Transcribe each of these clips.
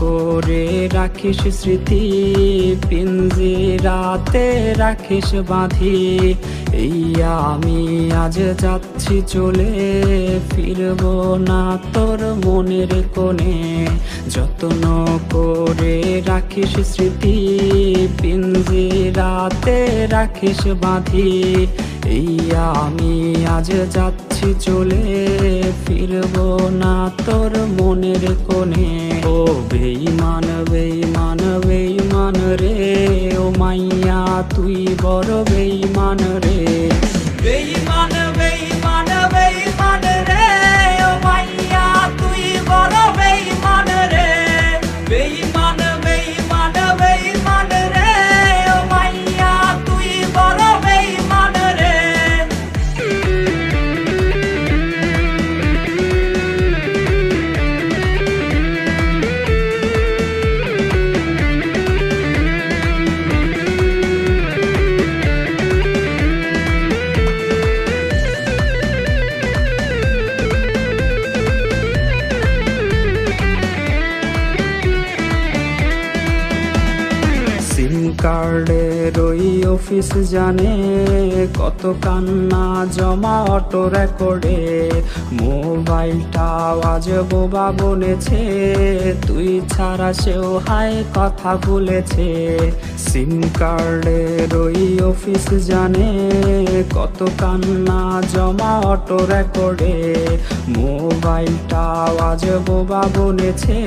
করে রাখিস স্মৃতি, পিঞ্জিরাতে রাখিস বাঁধি। এই আমি আজ যাচ্ছি চলে, ফিরব না তোর মনের কোণে। যত্ন করে রাখিস স্মৃতি, পিঞ্জিরাতে রাখিস বাঁধি। এই আমি আজ যাচ্ছি চলে, ফিরব না তোর মনের কোণে। ও বেঈমান বেঈমান বেঈমান রে, ও মাইয়া তুই বড় বেঈমান রে। বেঈমান বেঈমান বেঈমান রে, ও মাইয়া তুই বড় বেঈমান রে। বেঈমান বেঈমান বেঈমান রে, ও মাইয়া তুই বড় বেঈমান রে। সিম কার্ডের ওই অফিস জানে, কত কান্না জমা অটো রেকর্ডে। মোবাইলটা আজ বোবা বনেছে, তুই ছাড়া সেও হাই কথা ভুলেছে। সিম কার্ডের ওই অফিস জানে, কত কান্না জমা অটো রেকর্ডে। মোবাইলটা আজ বোবা বনেছে,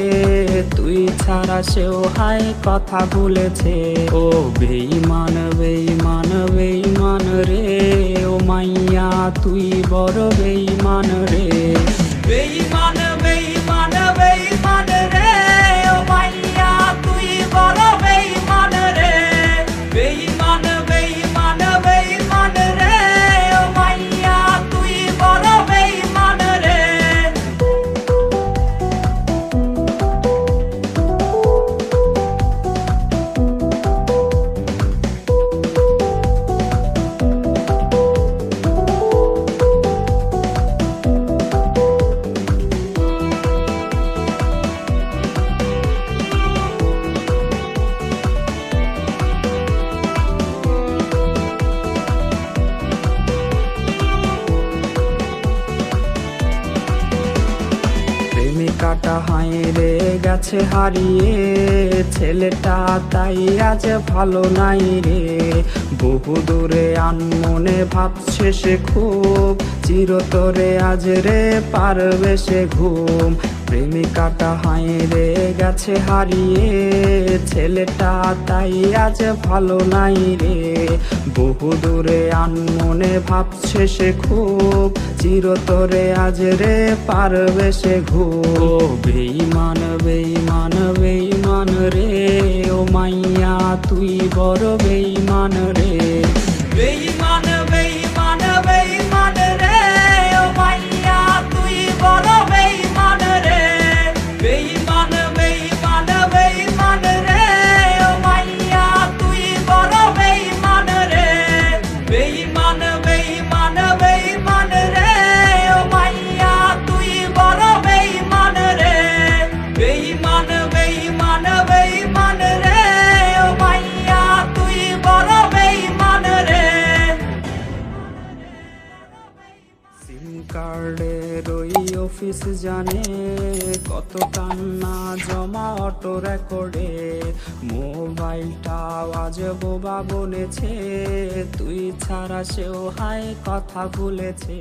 তুই ছাড়া সেও হাই কথা ভুলেছে। ও বেঈমান বেঈমান বেঈমান রে, ও মাইয়া তুই বড় বেঈমান রে। বেঈমান বেঈমান বেঈমান রে, ও মাইয়া তুই বড় বেঈমান রে। বেঈমান বেঈমান বেঈমান রে, ও মাইয়া তুই বড় বেঈমান রে। প্রেমিকাটা হাইরে গেছে হারিয়ে, ছেলেটা তাই আজ ভালো নাই রে। বহু দূরে আনমনে ভাবছে সে খুব, চিরতরে আজ রে পারবে সে ঘুম। প্রেমিকাটা হাইরে গেছে হারিয়ে, ছেলেটা তাই আজ ভালো নাই রে। বহু দূরে আনমনে ভাবছে সে খুব, চিরতরে আজ রে পারবে সে ঘুম। ও বেঈমান বেঈমান বেঈমান রে, ও মাইয়া তুই বড় বেঈমান রে। বেঈমান বেঈমান বেঈমান রে, ও মাইয়া তুই বড় বেঈমান রে। বেঈমান বেঈমান বেঈমান রে, ও মাইয়া তুই বড় বেঈমান রে। বেঈমান বেঈমান বেঈমান রে, ও মাইয়া তুই বড় বেঈমান রে। বেঈমান বেঈমান বেঈমান রে, ও মাইয়া তুই বড় বেঈমান রে। সিম কার্ডের ওই অফিস জানে, কত কান্না জমা অটো রেকর্ডে। মোবাইলটা আজ বোবা বনেছে, তুই ছাড়া সেও হাই কথা ভুলেছে।